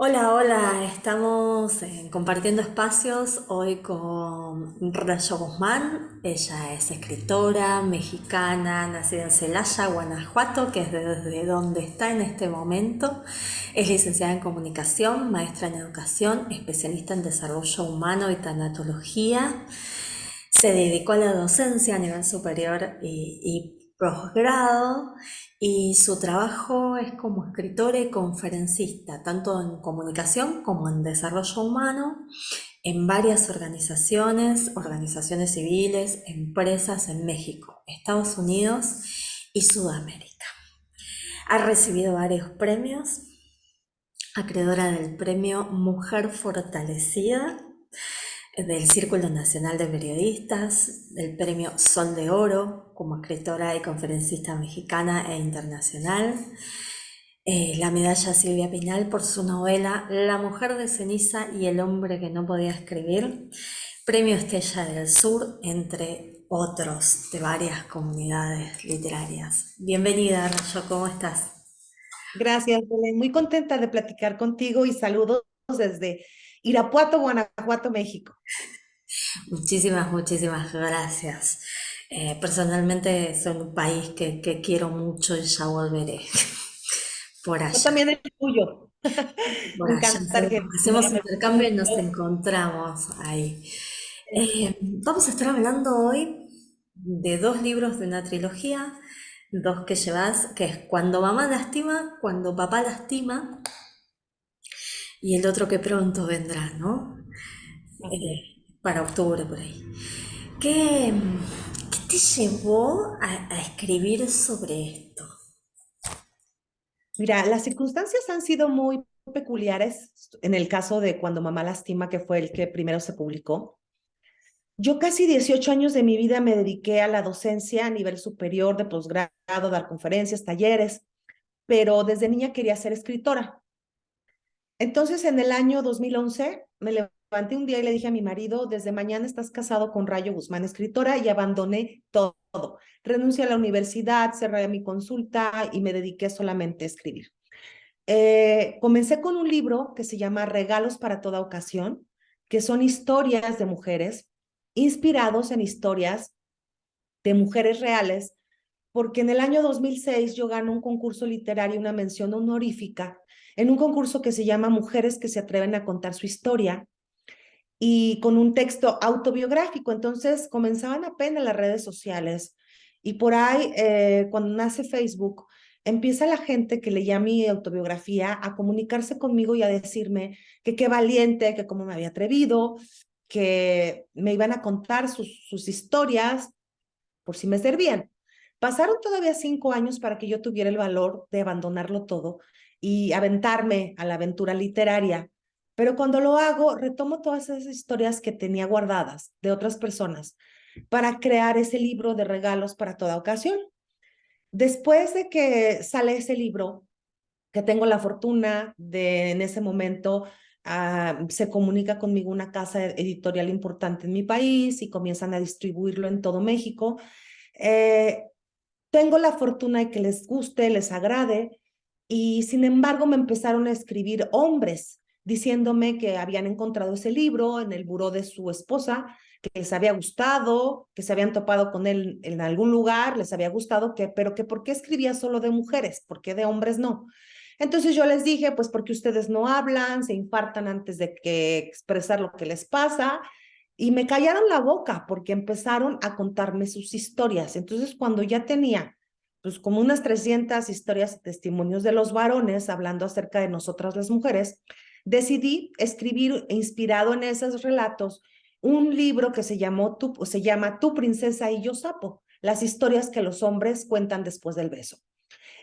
Hola, hola, estamos compartiendo espacios hoy con Rayo Guzmán. Ella es escritora mexicana, nacida en Celaya, Guanajuato, que es desde donde está en este momento. Es licenciada en comunicación, maestra en educación, especialista en desarrollo humano y tanatología. Se dedicó a la docencia a nivel superior y posgrado, y su trabajo es como escritora y conferencista, tanto en comunicación como en desarrollo humano, en varias organizaciones civiles, empresas en México, Estados Unidos y Sudamérica. Ha recibido varios premios, acreedora del premio Mujer Fortalecida del Círculo Nacional de Periodistas, del Premio Sol de Oro como escritora y conferencista mexicana e internacional, la medalla Silvia Pinal por su novela La mujer de ceniza y el hombre que no podía escribir, Premio Estella del Sur, entre otros de varias comunidades literarias. Bienvenida, Rayo, ¿cómo estás? Gracias, Belén. Muy contenta de platicar contigo y saludos desde Irapuato, Guanajuato, México. Muchísimas gracias. Personalmente soy un país que quiero mucho y ya volveré por Yo allá. también el tuyo. Por Me allá encanta Argentina. hacemos Me gusta intercambio y nos mucho. encontramos ahí. Eso. Vamos a estar hablando hoy de dos libros de una trilogía, dos que llevas, que es Cuando mamá lastima, Cuando papá lastima, y el otro que pronto vendrá, ¿no? Así es. Para octubre por ahí. ¿Qué, qué te llevó a escribir sobre esto? Mira, las circunstancias han sido muy peculiares en el caso de Cuando mamá lastima, que fue el que primero se publicó. Yo casi 18 años de mi vida me dediqué a la docencia a nivel superior, de posgrado, dar conferencias, talleres, pero desde niña quería ser escritora. Entonces, en el año 2011, me levanté un día y le dije a mi marido, desde mañana estás casado con Rayo Guzmán, escritora, y abandoné todo. Renuncié a la universidad, cerré mi consulta y me dediqué solamente a escribir. Comencé con un libro que se llama Regalos para toda ocasión, que son historias de mujeres, inspirados en historias de mujeres reales, porque en el año 2006 yo gano un concurso literario, una mención honorífica, en un concurso que se llama Mujeres que se atreven a contar su historia y con un texto autobiográfico. Entonces comenzaban apenas las redes sociales y por ahí, cuando nace Facebook, empieza la gente que leía mi autobiografía a comunicarse conmigo y a decirme que qué valiente, que cómo me había atrevido, que me iban a contar sus historias por si me servían. Pasaron todavía 5 años para que yo tuviera el valor de abandonarlo todo y aventarme a la aventura literaria. Pero cuando lo hago, retomo todas esas historias que tenía guardadas de otras personas para crear ese libro de regalos para toda ocasión. Después de que sale ese libro, que tengo la fortuna de en ese momento se comunica conmigo una casa editorial importante en mi país y comienzan a distribuirlo en todo México. Eh, Tengo la fortuna de que les guste, les agrade, y sin embargo me empezaron a escribir hombres diciéndome que habían encontrado ese libro en el buró de su esposa, que les había gustado, que se habían topado con él en algún lugar, les había gustado, pero que por qué escribía solo de mujeres, por qué de hombres no. Entonces yo les dije, pues porque ustedes no hablan, se infartan antes de que expresar lo que les pasa, y me callaron la boca porque empezaron a contarme sus historias. Entonces, cuando ya tenía, pues como unas 300 historias y testimonios de los varones hablando acerca de nosotras las mujeres, decidí escribir, inspirado en esos relatos, un libro que se llama Tu princesa y yo sapo, las historias que los hombres cuentan después del beso.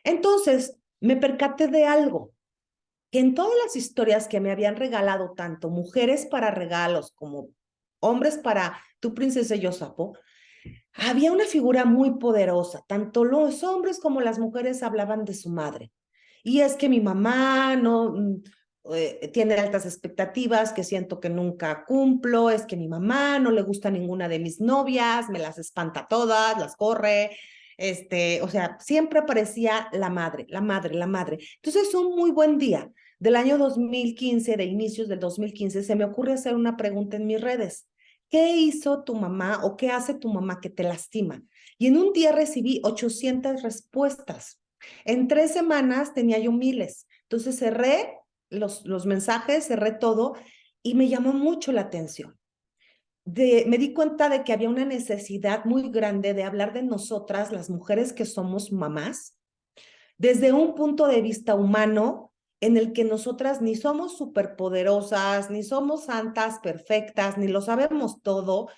Entonces, me percaté de algo, que en todas las historias que me habían regalado, tanto mujeres para regalos como hombres para Tu princesa y yo sapo, había una figura muy poderosa. Tanto los hombres como las mujeres hablaban de su madre. Y es que mi mamá no tiene altas expectativas que siento que nunca cumplo, es que mi mamá no le gusta ninguna de mis novias, me las espanta todas, las corre. O sea, siempre aparecía la madre, la madre, la madre. Entonces, un muy buen día del año 2015, de inicios del 2015, se me ocurre hacer una pregunta en mis redes. ¿Qué hizo tu mamá o qué hace tu mamá que te lastima? Y en un día recibí 800 respuestas. En 3 semanas tenía yo miles. Entonces cerré los mensajes, cerré todo y me llamó mucho la atención. Me di cuenta de que había una necesidad muy grande de hablar de nosotras, las mujeres que somos mamás, desde un punto de vista humano en el que nosotras ni somos superpoderosas, ni somos santas perfectas, ni lo sabemos todo.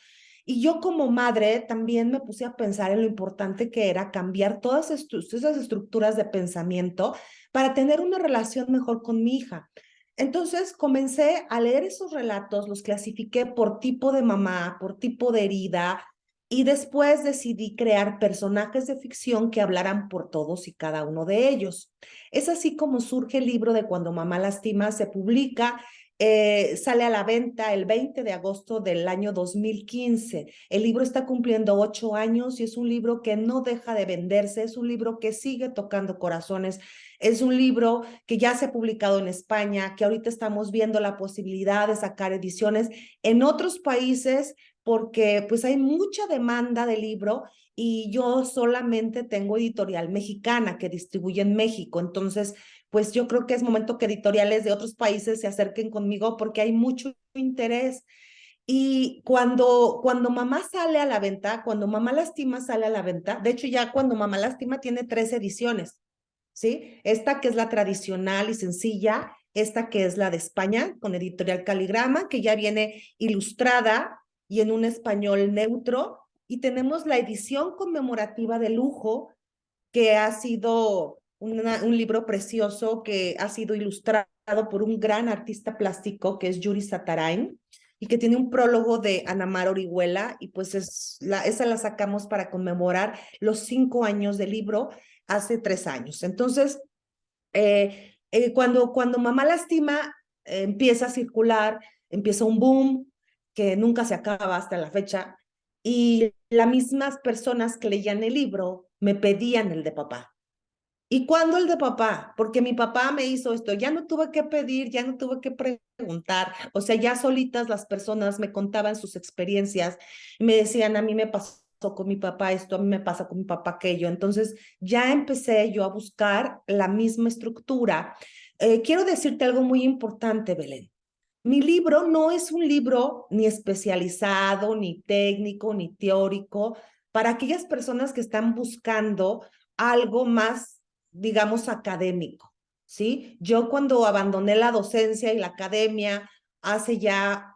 Y yo como madre también me puse a pensar en lo importante que era cambiar todas esas estructuras de pensamiento para tener una relación mejor con mi hija. Entonces comencé a leer esos relatos, los clasifiqué por tipo de mamá, por tipo de herida, y después decidí crear personajes de ficción que hablaran por todos y cada uno de ellos. Es así como surge el libro de Cuando mamá lastima, se publica, sale a la venta el 20 de agosto del año 2015. El libro está cumpliendo 8 años y es un libro que no deja de venderse, es un libro que sigue tocando corazones, es un libro que ya se ha publicado en España, que ahorita estamos viendo la posibilidad de sacar ediciones en otros países porque pues hay mucha demanda de libro y yo solamente tengo Editorial Mexicana que distribuye en México. Entonces, pues yo creo que es momento que editoriales de otros países se acerquen conmigo porque hay mucho interés. Y cuando mamá sale a la venta, cuando mamá lastima sale a la venta, de hecho ya cuando mamá lastima tiene 3 ediciones, ¿sí? Esta que es la tradicional y sencilla, esta que es la de España con editorial Caligrama, que ya viene ilustrada y en un español neutro, y tenemos la edición conmemorativa de lujo, que ha sido un libro precioso que ha sido ilustrado por un gran artista plástico que es Yuri Satarain y que tiene un prólogo de Ana Mar Orihuela y pues esa la sacamos para conmemorar los 5 años del libro hace 3 años. Entonces, cuando mamá lastima empieza a circular, empieza un boom que nunca se acaba hasta la fecha y las mismas personas que leían el libro me pedían el de papá. ¿Y cuándo el de papá? Porque mi papá me hizo esto, ya no tuve que pedir, ya no tuve que preguntar, o sea, ya solitas las personas me contaban sus experiencias y me decían, a mí me pasó con mi papá esto, a mí me pasa con mi papá aquello. Entonces ya empecé yo a buscar la misma estructura. Quiero decirte algo muy importante, Belén. Mi libro no es un libro ni especializado, ni técnico, ni teórico, para aquellas personas que están buscando algo más, digamos, académico, ¿sí? Yo cuando abandoné la docencia y la academia hace ya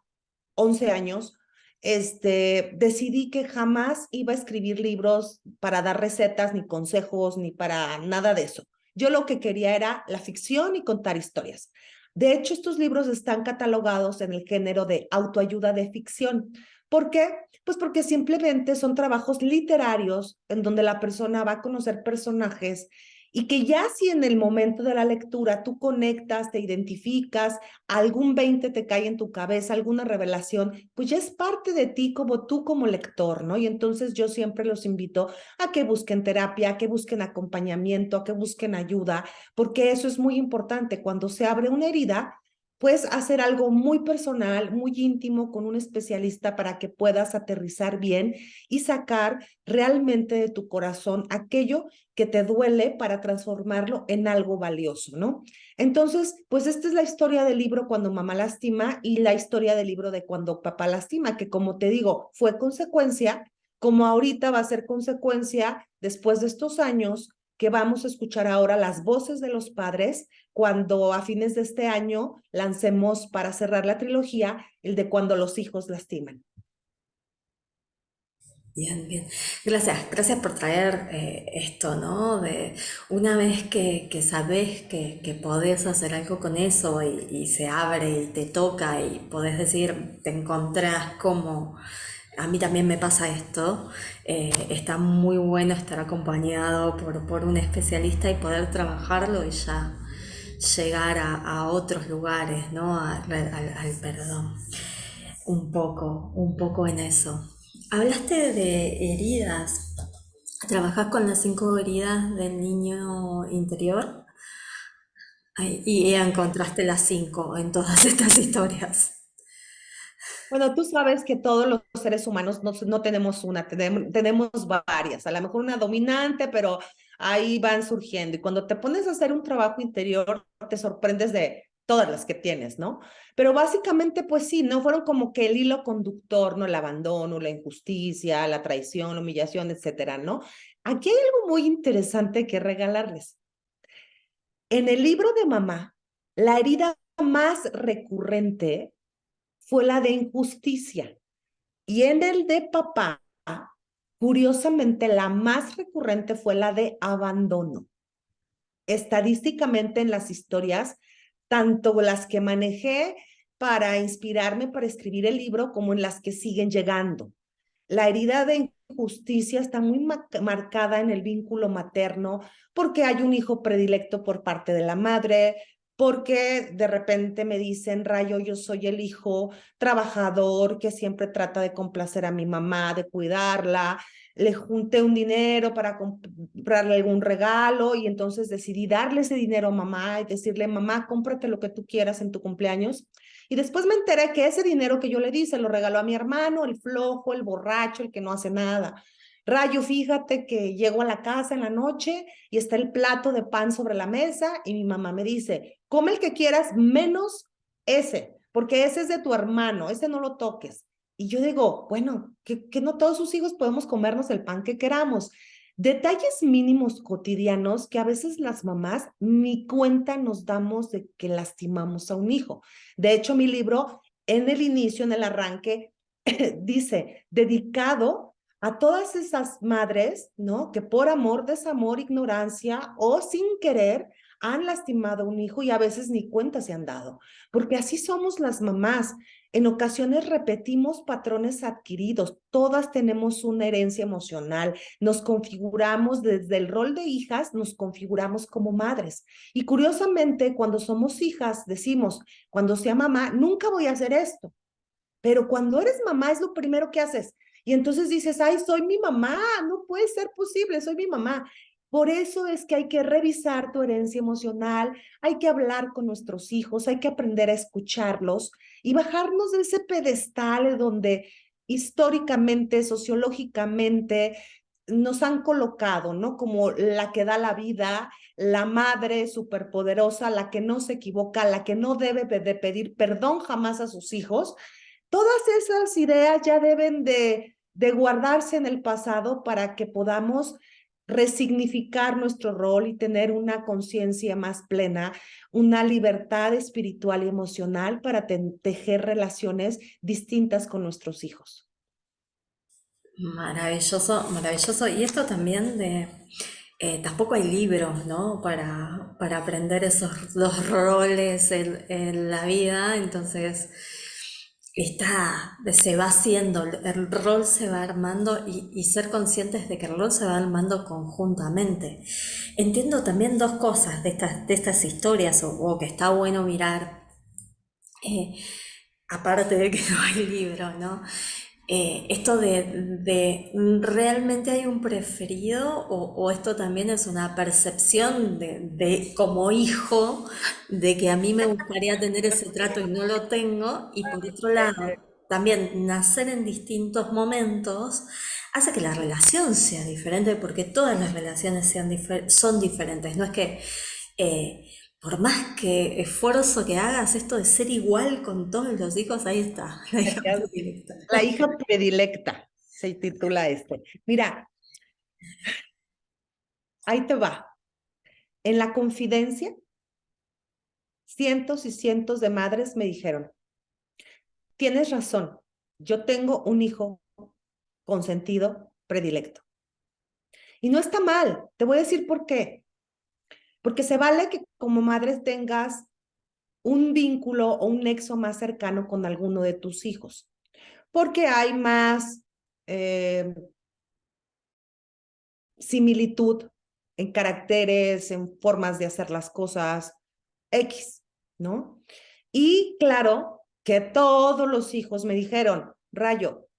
11 años, decidí que jamás iba a escribir libros para dar recetas, ni consejos, ni para nada de eso. Yo lo que quería era la ficción y contar historias. De hecho, estos libros están catalogados en el género de autoayuda de ficción. ¿Por qué? Pues porque simplemente son trabajos literarios en donde la persona va a conocer personajes y que ya si en el momento de la lectura tú conectas, te identificas, algún 20 te cae en tu cabeza, alguna revelación, pues ya es parte de ti como tú como lector, ¿no? Y entonces yo siempre los invito a que busquen terapia, a que busquen acompañamiento, a que busquen ayuda, porque eso es muy importante. Cuando se abre una herida, puedes hacer algo muy personal, muy íntimo con un especialista para que puedas aterrizar bien y sacar realmente de tu corazón aquello que te duele para transformarlo en algo valioso, ¿no? Entonces, pues esta es la historia del libro Cuando mamá lastima y la historia del libro de Cuando papá lastima, que como te digo, fue consecuencia, como ahorita va a ser consecuencia después de estos años que vamos a escuchar ahora las voces de los padres cuando a fines de este año lancemos para cerrar la trilogía el de Cuando los hijos lastiman. Bien, bien. Gracias, gracias por traer esto, ¿no? De una vez que sabes que podés hacer algo con eso y se abre y te toca y podés decir, te encontrás como, a mí también me pasa esto, está muy bueno estar acompañado por un especialista y poder trabajarlo y ya llegar a otros lugares, ¿no? Al perdón. Un poco en eso. Hablaste de heridas. ¿Trabajás con las 5 heridas del niño interior? Ay, y encontraste las 5 en todas estas historias. Bueno, tú sabes que todos los seres humanos no tenemos una, tenemos varias, a lo mejor una dominante, pero ahí van surgiendo. Y cuando te pones a hacer un trabajo interior, te sorprendes de todas las que tienes, ¿no? Pero básicamente, pues sí, no fueron como que el hilo conductor, ¿no? El abandono, la injusticia, la traición, la humillación, etcétera, ¿no? Aquí hay algo muy interesante que regalarles. En el libro de mamá, la herida más recurrente fue la de injusticia. Y en el de papá, curiosamente, la más recurrente fue la de abandono. Estadísticamente en las historias, tanto las que manejé para inspirarme para escribir el libro como en las que siguen llegando. La herida de injusticia está muy marcada en el vínculo materno porque hay un hijo predilecto por parte de la madre, porque de repente me dicen, Rayo, yo soy el hijo trabajador que siempre trata de complacer a mi mamá, de cuidarla. Le junté un dinero para comprarle algún regalo y entonces decidí darle ese dinero a mamá y decirle, mamá, cómprate lo que tú quieras en tu cumpleaños. Y después me enteré que ese dinero que yo le di se lo regaló a mi hermano, el flojo, el borracho, el que no hace nada. Rayo, fíjate que llego a la casa en la noche y está el plato de pan sobre la mesa y mi mamá me dice, come el que quieras menos ese, porque ese es de tu hermano, ese no lo toques. Y yo digo, bueno, que no todos sus hijos podemos comernos el pan que queramos. Detalles mínimos cotidianos que a veces las mamás ni cuenta nos damos de que lastimamos a un hijo. De hecho, mi libro, en el inicio, en el arranque, dice, dedicado a todas esas madres, ¿no? Que por amor, desamor, ignorancia o sin querer han lastimado a un hijo y a veces ni cuenta se han dado, porque así somos las mamás. En ocasiones repetimos patrones adquiridos, todas tenemos una herencia emocional, nos configuramos desde el rol de hijas, nos configuramos como madres. Y curiosamente, cuando somos hijas, decimos, cuando sea mamá, nunca voy a hacer esto. Pero cuando eres mamá es lo primero que haces. Y entonces dices, ay, soy mi mamá, no puede ser posible, soy mi mamá. Por eso es que hay que revisar tu herencia emocional, hay que hablar con nuestros hijos, hay que aprender a escucharlos y bajarnos de ese pedestal donde históricamente, sociológicamente, nos han colocado, ¿no? Como la que da la vida, la madre superpoderosa, la que no se equivoca, la que no debe de pedir perdón jamás a sus hijos. Todas esas ideas ya deben de guardarse en el pasado para que podamos resignificar nuestro rol y tener una conciencia más plena, una libertad espiritual y emocional para tejer relaciones distintas con nuestros hijos. Maravilloso, maravilloso. Y esto también de, tampoco hay libros, ¿no? Para aprender esos dos roles en la vida. Entonces, se va haciendo, el rol se va armando y ser conscientes de que el rol se va armando conjuntamente. Entiendo también dos cosas de estas historias o que está bueno mirar. eh, Aparte de que no hay libro, ¿no? Esto realmente hay un preferido o esto también es una percepción de como hijo de que a mí me gustaría tener ese trato y no lo tengo y por otro lado también nacer en distintos momentos hace que la relación sea diferente porque todas las relaciones son diferentes, no es que eh, por más que esfuerzo que hagas, esto de ser igual con todos los hijos, ahí está, la hija predilecta. La hija predilecta, se titula este. Mira, ahí te va. En la confidencia, cientos y cientos de madres me dijeron, tienes razón, yo tengo un hijo consentido predilecto. Y no está mal, te voy a decir por qué. Porque se vale que como madres tengas un vínculo o un nexo más cercano con alguno de tus hijos, porque hay más similitud en caracteres, en formas de hacer las cosas X, ¿no? Y claro que todos los hijos me dijeron, Rayo,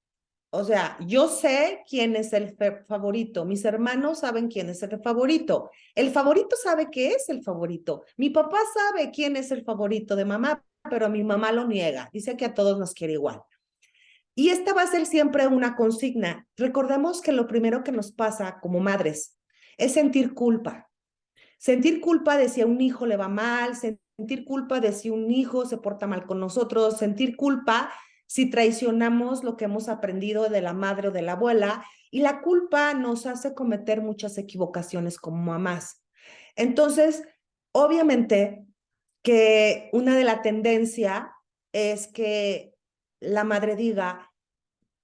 O sea, yo sé quién es el favorito, mis hermanos saben quién es el favorito sabe qué es el favorito, mi papá sabe quién es el favorito de mamá, pero mi mamá lo niega, dice que a todos nos quiere igual. Y esta va a ser siempre una consigna. Recordemos que lo primero que nos pasa como madres es sentir culpa. Sentir culpa de si a un hijo le va mal, sentir culpa de si un hijo se porta mal con nosotros, sentir culpa si traicionamos lo que hemos aprendido de la madre o de la abuela, y la culpa nos hace cometer muchas equivocaciones como mamás. Entonces, obviamente que una de la tendencia es que la madre diga,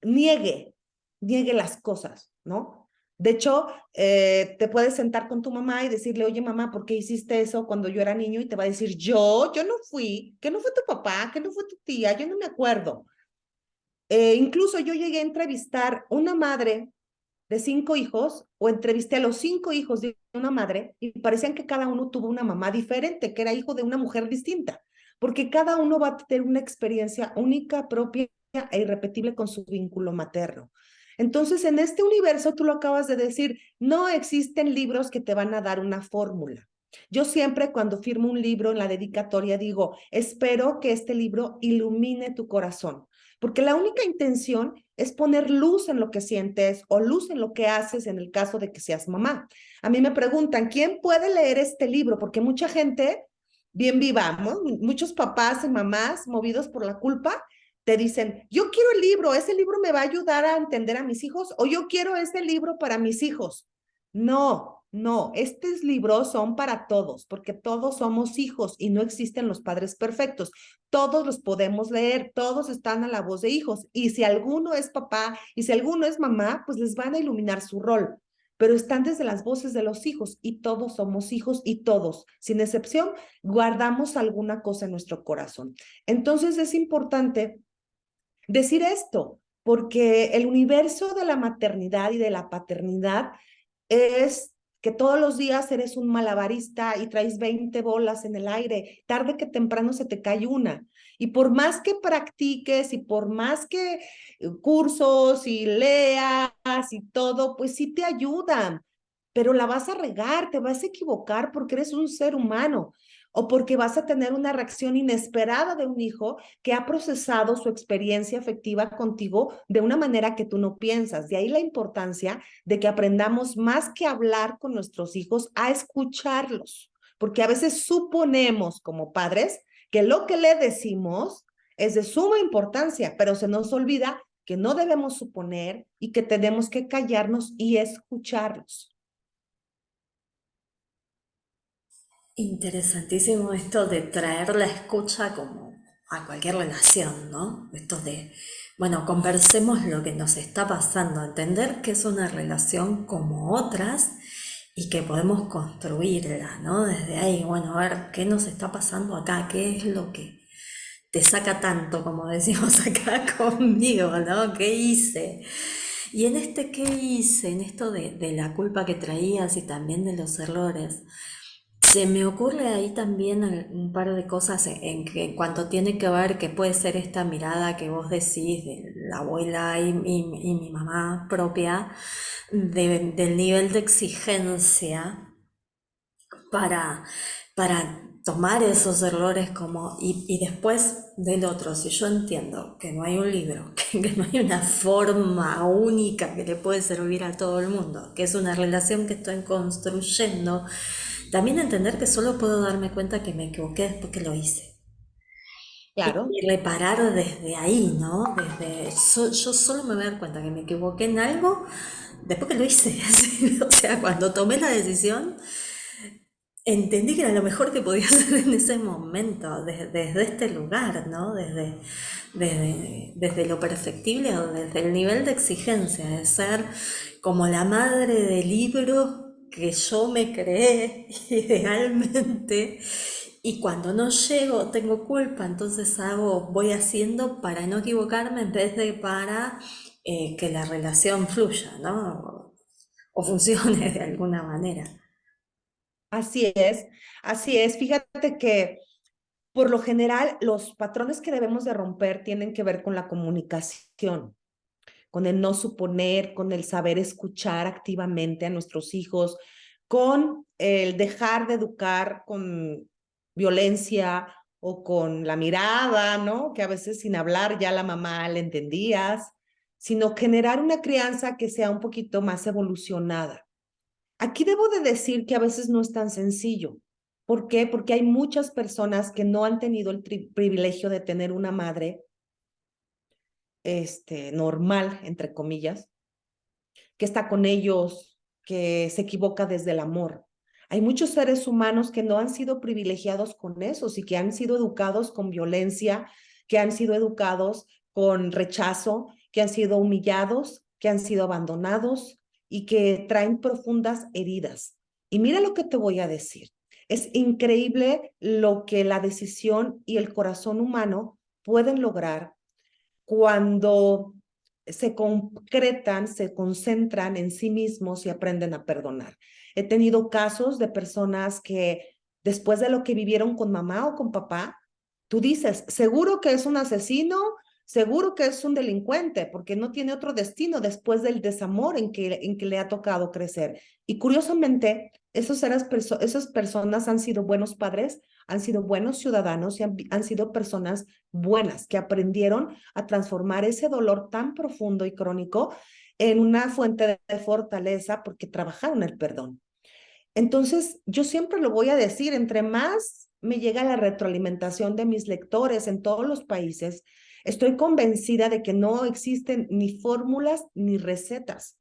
niegue, niegue las cosas, ¿no? De hecho, te puedes sentar con tu mamá y decirle, oye mamá, ¿por qué hiciste eso cuando yo era niño? Y te va a decir, yo no fui, que no fue tu papá, que no fue tu tía, yo no me acuerdo. Incluso yo llegué a entrevistar una madre de 5 hijos o entrevisté a los 5 hijos de una madre y parecían que cada uno tuvo una mamá diferente, que era hijo de una mujer distinta, porque cada uno va a tener una experiencia única, propia e irrepetible con su vínculo materno. Entonces, en este universo, tú lo acabas de decir, no existen libros que te van a dar una fórmula. Yo siempre cuando firmo un libro en la dedicatoria digo, espero que este libro ilumine tu corazón, porque la única intención es poner luz en lo que sientes o luz en lo que haces en el caso de que seas mamá. A mí me preguntan, ¿quién puede leer este libro? Porque mucha gente, bien viva, ¿no? Muchos papás y mamás movidos por la culpa, te dicen, yo quiero el libro, ese libro me va a ayudar a entender a mis hijos o yo quiero ese libro para mis hijos. No, no, estos libros son para todos, porque todos somos hijos y no existen los padres perfectos. Todos los podemos leer, todos están a la voz de hijos. Y si alguno es papá y si alguno es mamá, pues les van a iluminar su rol. Pero están desde las voces de los hijos y todos somos hijos y todos, sin excepción, guardamos alguna cosa en nuestro corazón. Entonces es importante decir esto, porque el universo de la maternidad y de la paternidad es que todos los días eres un malabarista y traes 20 bolas en el aire, tarde que temprano se te cae una. Y por más que practiques y por más que cursos y leas y todo, pues sí te ayudan, pero la vas a regar, te vas a equivocar porque eres un ser humano o porque vas a tener una reacción inesperada de un hijo que ha procesado su experiencia afectiva contigo de una manera que tú no piensas. De ahí la importancia de que aprendamos más que hablar con nuestros hijos a escucharlos, porque a veces suponemos como padres que lo que le decimos es de suma importancia, pero se nos olvida que no debemos suponer y que tenemos que callarnos y escucharlos. Interesantísimo esto de traer la escucha como a cualquier relación, ¿no? Esto de, bueno, conversemos lo que nos está pasando, entender que es una relación como otras y que podemos construirla, ¿no? Desde ahí, bueno, a ver qué nos está pasando acá, qué es lo que te saca tanto, como decimos acá conmigo, ¿no? ¿Qué hice? Y en este qué hice, en esto de la culpa que traías y también de los errores, se me ocurre ahí también un par de cosas en cuanto tiene que ver que puede ser esta mirada que vos decís de la abuela y mi mamá propia, del nivel de exigencia para, para tomar esos errores como, y después del otro, si yo entiendo que no hay un libro, que no hay una forma única que le puede servir a todo el mundo, que es una relación que estoy construyendo, también entender que solo puedo darme cuenta que me equivoqué después que lo hice. Claro. Y reparar desde ahí, ¿no? Yo solo me voy a dar cuenta que me equivoqué en algo después que lo hice. O sea, cuando tomé la decisión, entendí que era lo mejor que podía hacer en ese momento, desde este lugar, ¿no? Desde lo perfectible o desde el nivel de exigencia, de ser como la madre del libro que yo me creé idealmente. Y cuando no llego, tengo culpa, entonces voy haciendo para no equivocarme en vez de para que la relación fluya, ¿no? O funcione de alguna manera. Así es, así es. Fíjate que por lo general los patrones que debemos de romper tienen que ver con la comunicación. con el no suponer, con el saber escuchar activamente a nuestros hijos, con el dejar de educar con violencia o con la mirada, ¿no? Que a veces sin hablar ya la mamá le entendías, sino generar una crianza que sea un poquito más evolucionada. Aquí debo de decir que a veces no es tan sencillo. ¿Por qué? Porque hay muchas personas que no han tenido el privilegio de tener una madre normal, entre comillas, que está con ellos, que se equivoca desde el amor. Hay muchos seres humanos que no han sido privilegiados con eso y que han sido educados con violencia, que han sido educados con rechazo, que han sido humillados, que han sido abandonados y que traen profundas heridas. Y mira lo que te voy a decir. Es increíble lo que la decisión y el corazón humano pueden lograr cuando se concretan, se concentran en sí mismos y aprenden a perdonar. He tenido casos de personas que después de lo que vivieron con mamá o con papá, tú dices, seguro que es un asesino, seguro que es un delincuente, porque no tiene otro destino después del desamor en que le ha tocado crecer. Y curiosamente, esas personas han sido buenos padres, han sido buenos ciudadanos y han sido personas buenas que aprendieron a transformar ese dolor tan profundo y crónico en una fuente de fortaleza porque trabajaron el perdón. Entonces, yo siempre lo voy a decir, entre más me llega la retroalimentación de mis lectores en todos los países, estoy convencida de que no existen ni fórmulas ni recetas.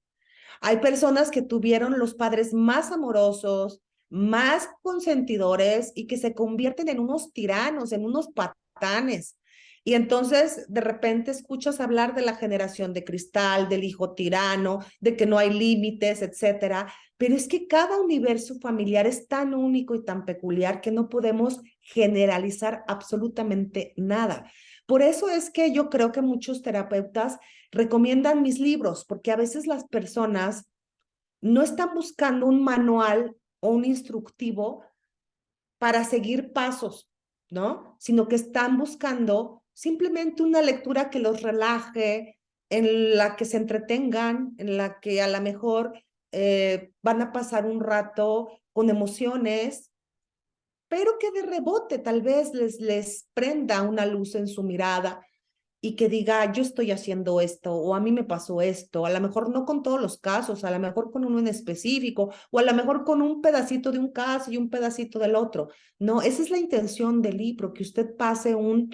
Hay personas que tuvieron los padres más amorosos, más consentidores y que se convierten en unos tiranos, en unos patanes. Y entonces de repente escuchas hablar de la generación de cristal, del hijo tirano, de que no hay límites, etcétera. Pero es que cada universo familiar es tan único y tan peculiar que no podemos generalizar absolutamente nada. Por eso es que yo creo que muchos terapeutas recomiendan mis libros, porque a veces las personas no están buscando un manual o un instructivo para seguir pasos, ¿no? Sino que están buscando simplemente una lectura que los relaje, en la que se entretengan, en la que a lo mejor van a pasar un rato con emociones, pero que de rebote tal vez les prenda una luz en su mirada y que diga, yo estoy haciendo esto, o a mí me pasó esto, a lo mejor no con todos los casos, a lo mejor con uno en específico, o a lo mejor con un pedacito de un caso y un pedacito del otro. No, esa es la intención del libro, que usted pase un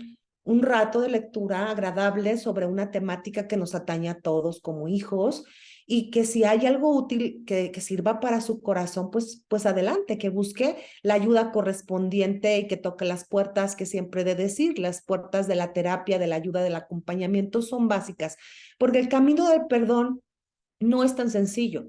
rato de lectura agradable sobre una temática que nos atañe a todos como hijos y que si hay algo útil que sirva para su corazón, pues adelante, que busque la ayuda correspondiente y que toque las puertas que siempre he de decir, las puertas de la terapia, de la ayuda, del acompañamiento son básicas, porque el camino del perdón no es tan sencillo.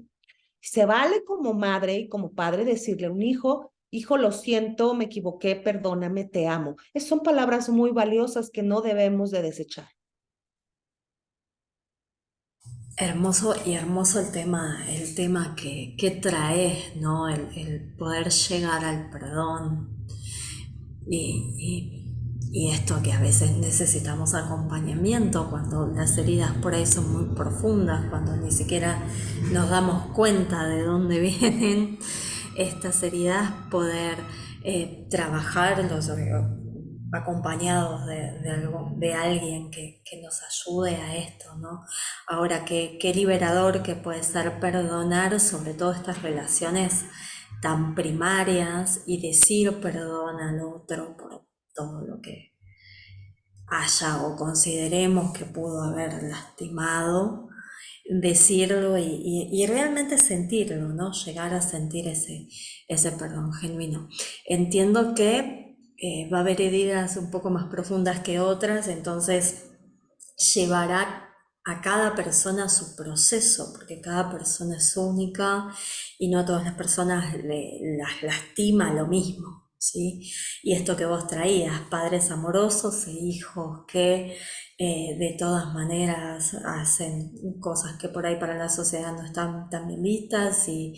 Se vale como madre y como padre decirle a un hijo, hijo, lo siento, me equivoqué, perdóname, te amo. Son palabras muy valiosas que no debemos de desechar. Hermoso y hermoso el tema que traes, ¿no? El poder llegar al perdón y esto que a veces necesitamos acompañamiento cuando las heridas por ahí son muy profundas, cuando ni siquiera nos damos cuenta de dónde vienen estas heridas, poder trabajarlos acompañados de alguien que nos ayude a esto, ¿no? Ahora, qué liberador que puede ser perdonar, sobre todo estas relaciones tan primarias, y decir perdón al otro por todo lo que haya o consideremos que pudo haber lastimado, decirlo y realmente sentirlo, ¿no? Llegar a sentir ese perdón genuino. Entiendo que va a haber heridas un poco más profundas que otras, entonces llevará a cada persona su proceso, porque cada persona es única y no a todas las personas las lastima lo mismo, ¿sí? Y esto que vos traías, padres amorosos e hijos que de todas maneras hacen cosas que por ahí para la sociedad no están tan bien vistas, y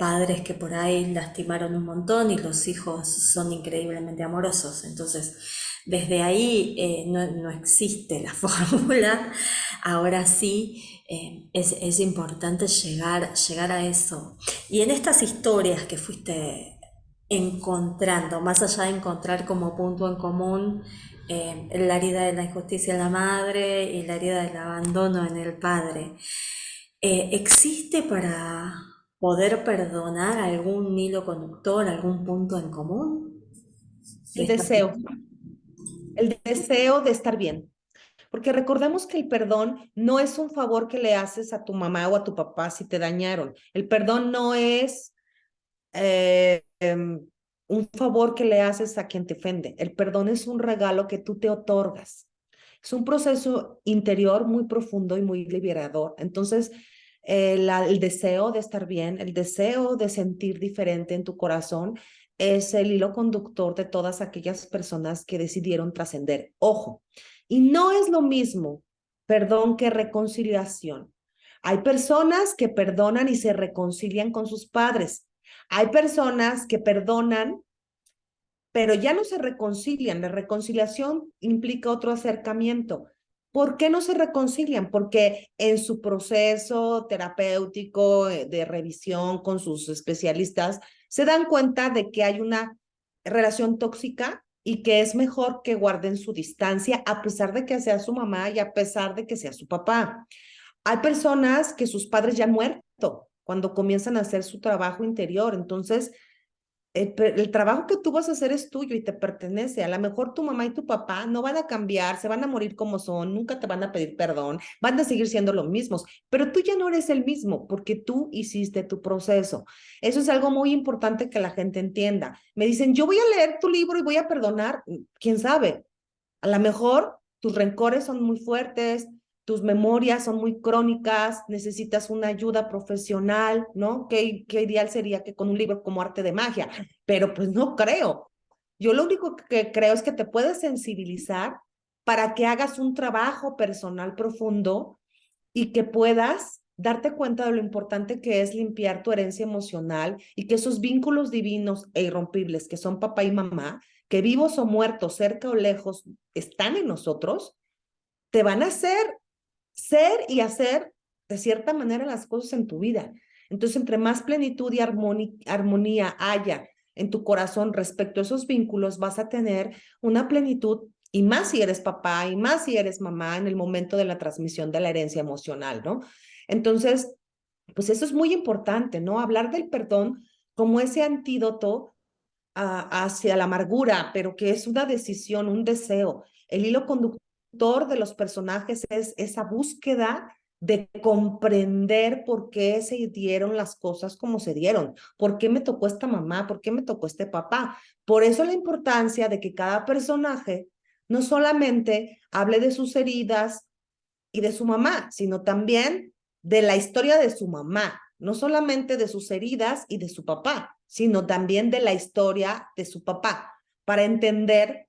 padres que por ahí lastimaron un montón y los hijos son increíblemente amorosos. Entonces Desde ahí no existe la fórmula, ahora sí es importante llegar a eso. Y en estas historias que fuiste encontrando, más allá de encontrar como punto en común la herida de la injusticia en la madre y la herida del abandono en el padre, ¿existe para poder perdonar algún hilo conductor, algún punto en común de El esta deseo, película? el deseo de estar bien. Porque recordemos que el perdón no es un favor que le haces a tu mamá o a tu papá si te dañaron. El perdón no es un favor que le haces a quien te ofende. El perdón es un regalo que tú te otorgas. Es un proceso interior muy profundo y muy liberador. Entonces, el deseo de estar bien, el deseo de sentir diferente en tu corazón es el hilo conductor de todas aquellas personas que decidieron trascender. Ojo, y no es lo mismo perdón que reconciliación. Hay personas que perdonan y se reconcilian con sus padres. Hay personas que perdonan pero ya no se reconcilian. La reconciliación implica otro acercamiento. ¿Por qué no se reconcilian? Porque en su proceso terapéutico de revisión con sus especialistas se dan cuenta de que hay una relación tóxica y que es mejor que guarden su distancia a pesar de que sea su mamá y a pesar de que sea su papá. Hay personas que sus padres ya han muerto cuando comienzan a hacer su trabajo interior. Entonces, el trabajo que tú vas a hacer es tuyo y te pertenece. A lo mejor tu mamá y tu papá no van a cambiar, se van a morir como son, nunca te van a pedir perdón, van a seguir siendo los mismos, pero tú ya no eres el mismo porque tú hiciste tu proceso. Eso es algo muy importante que la gente entienda. Me dicen, yo voy a leer tu libro y voy a perdonar. ¿Quién sabe? A lo mejor tus rencores son muy fuertes, tus memorias son muy crónicas, necesitas una ayuda profesional, ¿no? ¿Qué ideal sería que con un libro como Arte de Magia? Pero pues no creo. Yo lo único que creo es que te puedes sensibilizar para que hagas un trabajo personal profundo y que puedas darte cuenta de lo importante que es limpiar tu herencia emocional y que esos vínculos divinos e irrompibles que son papá y mamá, que vivos o muertos, cerca o lejos, están en nosotros, te van a hacer ser y hacer de cierta manera las cosas en tu vida. Entonces, entre más plenitud y armonía haya en tu corazón respecto a esos vínculos, vas a tener una plenitud y más si eres papá y más si eres mamá en el momento de la transmisión de la herencia emocional, ¿no? Entonces, pues eso es muy importante, ¿no? Hablar del perdón como ese antídoto hacia la amargura, pero que es una decisión, un deseo. El hilo conductor de los personajes es esa búsqueda de comprender por qué se dieron las cosas como se dieron, por qué me tocó esta mamá, por qué me tocó este papá. Por eso la importancia de que cada personaje no solamente hable de sus heridas y de su mamá, sino también de la historia de su mamá, no solamente de sus heridas y de su papá, sino también de la historia de su papá, para entender,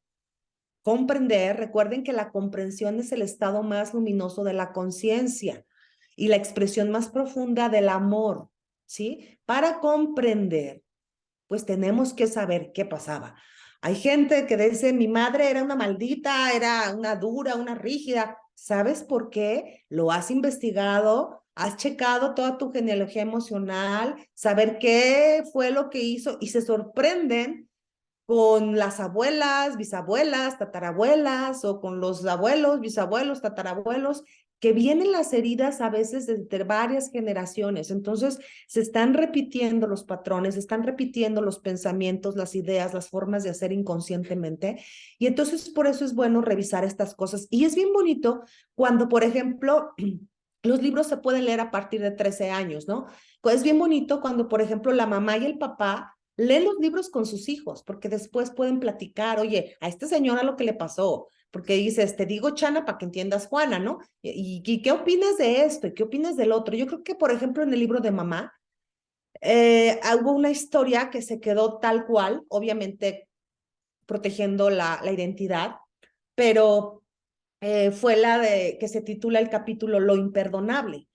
comprender. Recuerden que la comprensión es el estado más luminoso de la conciencia y la expresión más profunda del amor, ¿sí? Para comprender, pues tenemos que saber qué pasaba. Hay gente que dice, mi madre era una maldita, era una dura, una rígida. ¿Sabes por qué? Lo has investigado, has checado toda tu genealogía emocional, saber qué fue lo que hizo y se sorprenden con las abuelas, bisabuelas, tatarabuelas o con los abuelos, bisabuelos, tatarabuelos, que vienen las heridas a veces desde varias generaciones. Entonces, se están repitiendo los patrones, se están repitiendo los pensamientos, las ideas, las formas de hacer inconscientemente. Y entonces, por eso es bueno revisar estas cosas. Y es bien bonito cuando, por ejemplo, los libros se pueden leer a partir de 13 años, ¿no? Es bien bonito cuando, por ejemplo, la mamá y el papá leen los libros con sus hijos, porque después pueden platicar, oye, a esta señora lo que le pasó, porque dices, te digo Chana para que entiendas Juana, ¿no? ¿Y qué opinas de esto? ¿Y qué opinas del otro? Yo creo que, por ejemplo, en el libro de mamá, hubo una historia que se quedó tal cual, obviamente protegiendo la identidad, pero fue la de que se titula el capítulo Lo imperdonable.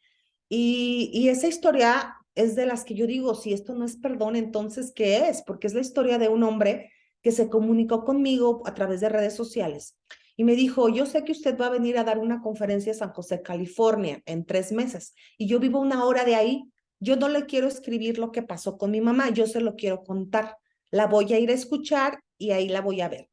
Y esa historia es de las que yo digo, si esto no es perdón, entonces, ¿qué es? Porque es la historia de un hombre que se comunicó conmigo a través de redes sociales y me dijo, yo sé que usted va a venir a dar una conferencia a San José, California, en 3 meses, y yo vivo 1 hora de ahí. Yo no le quiero escribir lo que pasó con mi mamá, yo se lo quiero contar. La voy a ir a escuchar y ahí la voy a ver.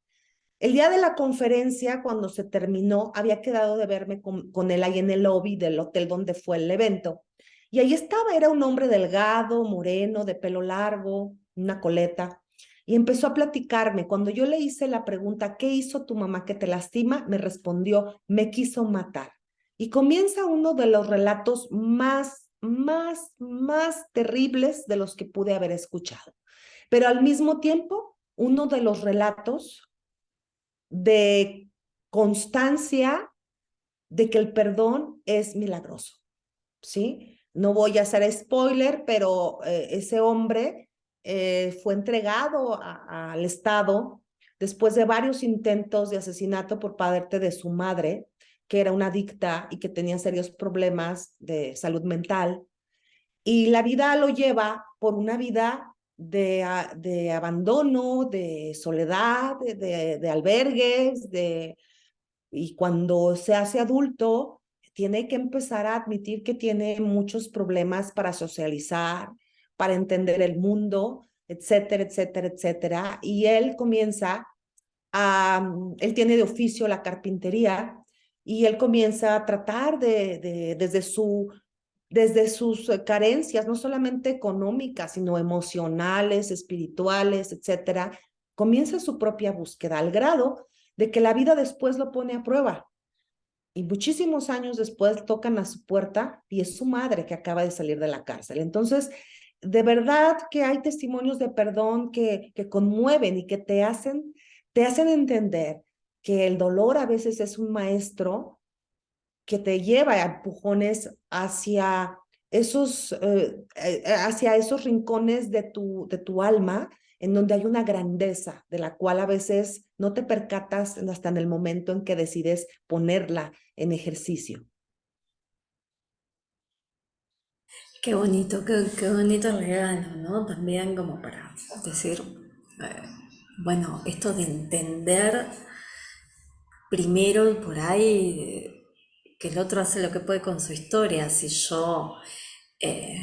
El día de la conferencia, cuando se terminó, había quedado de verme con él ahí en el lobby del hotel donde fue el evento. Y ahí estaba, era un hombre delgado, moreno, de pelo largo, una coleta. Y empezó a platicarme. Cuando yo le hice la pregunta, ¿qué hizo tu mamá que te lastima? Me respondió, me quiso matar. Y comienza uno de los relatos más terribles de los que pude haber escuchado. Pero al mismo tiempo, uno de los relatos de constancia de que el perdón es milagroso, ¿sí? No voy a hacer spoiler, pero ese hombre fue entregado al Estado después de varios intentos de asesinato por parte de su madre, que era una adicta y que tenía serios problemas de salud mental. Y la vida lo lleva por una vida de abandono, de soledad, de albergues, y cuando se hace adulto, tiene que empezar a admitir que tiene muchos problemas para socializar, para entender el mundo, etcétera, etcétera, etcétera. Y él comienza él tiene de oficio la carpintería y él comienza a tratar desde sus carencias, no solamente económicas, sino emocionales, espirituales, etcétera, comienza su propia búsqueda al grado de que la vida después lo pone a prueba. Y muchísimos años después tocan a su puerta y es su madre que acaba de salir de la cárcel. Entonces, de verdad que hay testimonios de perdón que conmueven y que te hacen entender que el dolor a veces es un maestro que te lleva a empujones hacia esos rincones de tu alma en donde hay una grandeza de la cual a veces no te percatas hasta en el momento en que decides ponerla en ejercicio. Qué bonito regalo, ¿no? También como para decir, eh, bueno, esto de entender primero por ahí que el otro hace lo que puede con su historia. Si yo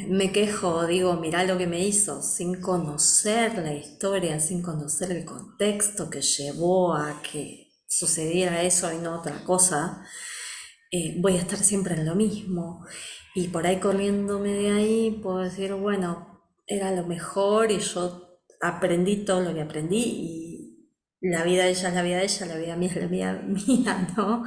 me quejo, digo, mirá lo que me hizo, sin conocer la historia, sin conocer el contexto que llevó a que sucediera eso y no otra cosa, voy a estar siempre en lo mismo. Y por ahí corriéndome de ahí puedo decir, bueno, era lo mejor y yo aprendí todo lo que aprendí y la vida de ella es la vida de ella, la vida mía es la vida mía, ¿no?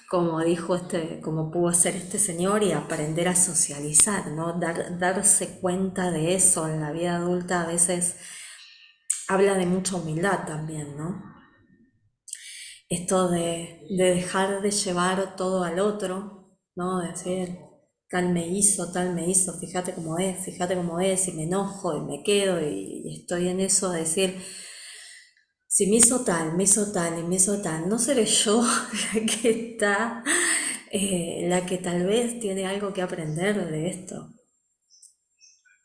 Como dijo como pudo hacer este señor y aprender a socializar, ¿no? Darse cuenta de eso en la vida adulta a veces habla de mucha humildad también, ¿no? Esto de dejar de llevar todo al otro, ¿no? De decir, tal me hizo, fíjate cómo es, y me enojo y me quedo y estoy en eso de decir, si me hizo tal, me hizo tal y me hizo tal, ¿no seré yo la que está, la que tal vez tiene algo que aprender de esto?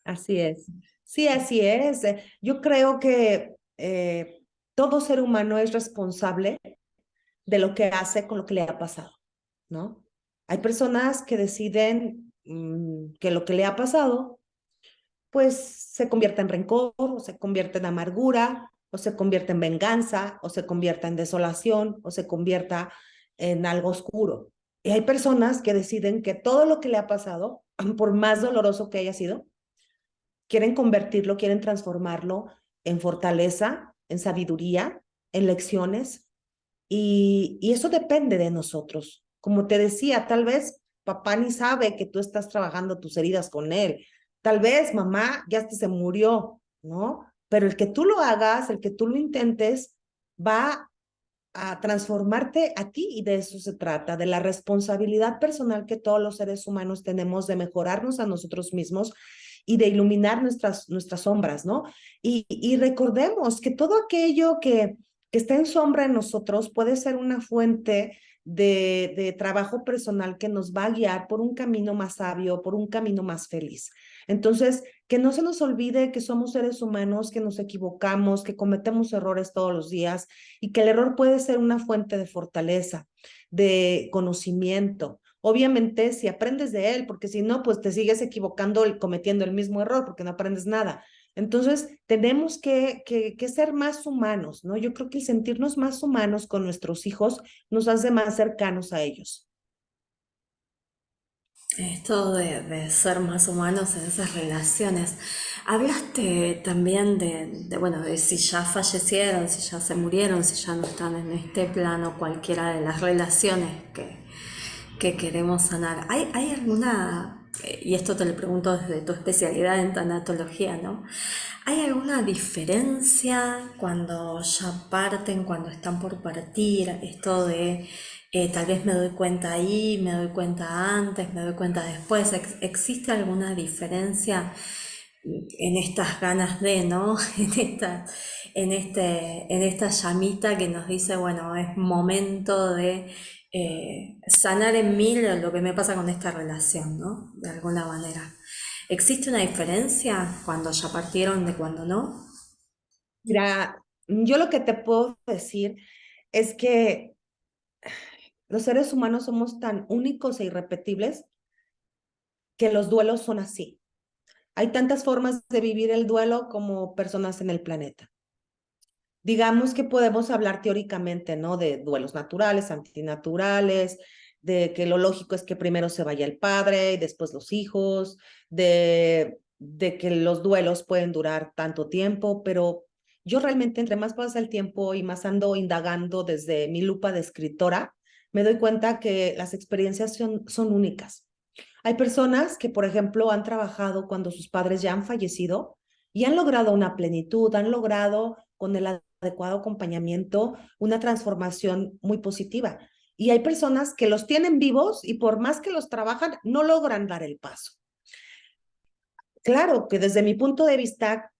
Así es. Sí, así es. Yo creo que todo ser humano es responsable de lo que hace con lo que le ha pasado, ¿no? Hay personas que deciden que lo que le ha pasado pues se convierta en rencor, o se convierte en amargura, o se convierte en venganza, o se convierta en desolación, o se convierta en algo oscuro. Y hay personas que deciden que todo lo que le ha pasado, por más doloroso que haya sido, quieren convertirlo, quieren transformarlo en fortaleza, en sabiduría, en lecciones, y eso depende de nosotros. Como te decía, tal vez papá ni sabe que tú estás trabajando tus heridas con él. Tal vez mamá ya hasta se murió, ¿no? Pero el que tú lo hagas, el que tú lo intentes, va a transformarte a ti y de eso se trata, de la responsabilidad personal que todos los seres humanos tenemos de mejorarnos a nosotros mismos y de iluminar nuestras sombras, ¿no? Y recordemos que todo aquello que está en sombra en nosotros puede ser una fuente de trabajo personal que nos va a guiar por un camino más sabio, por un camino más feliz. Entonces, que no se nos olvide que somos seres humanos, que nos equivocamos, que cometemos errores todos los días y que el error puede ser una fuente de fortaleza, de conocimiento. Obviamente, si aprendes de él, porque si no, pues te sigues equivocando y cometiendo el mismo error porque no aprendes nada. Entonces, tenemos que ser más humanos, ¿no? Yo creo que el sentirnos más humanos con nuestros hijos nos hace más cercanos a ellos. Esto de ser más humanos en esas relaciones. Hablaste también bueno, de si ya fallecieron, si ya se murieron, si ya no están en este plano, cualquiera de las relaciones que queremos sanar. ¿Hay alguna, y esto te lo pregunto desde tu especialidad en tanatología, ¿no? ¿Hay alguna diferencia cuando ya parten, cuando están por partir? Esto de tal vez me doy cuenta ahí, me doy cuenta antes, me doy cuenta después. ¿Existe alguna diferencia en estas ganas de, ¿no? En esta llamita que nos dice, bueno, es momento de sanar en mí lo que me pasa con esta relación, ¿no? De alguna manera. ¿Existe una diferencia cuando ya partieron de cuando no? Mira, yo lo que te puedo decir es que los seres humanos somos tan únicos e irrepetibles que los duelos son así. Hay tantas formas de vivir el duelo como personas en el planeta. Digamos que podemos hablar teóricamente, ¿no? De duelos naturales, antinaturales, de que lo lógico es que primero se vaya el padre y después los hijos, de que los duelos pueden durar tanto tiempo, pero yo realmente entre más pasa el tiempo y más ando indagando desde mi lupa de escritora, me doy cuenta que las experiencias son únicas. Hay personas que, por ejemplo, han trabajado cuando sus padres ya han fallecido y han logrado una plenitud, han logrado con el adecuado acompañamiento una transformación muy positiva. Y hay personas que los tienen vivos y por más que los trabajan, no logran dar el paso. Claro que desde mi punto de vista,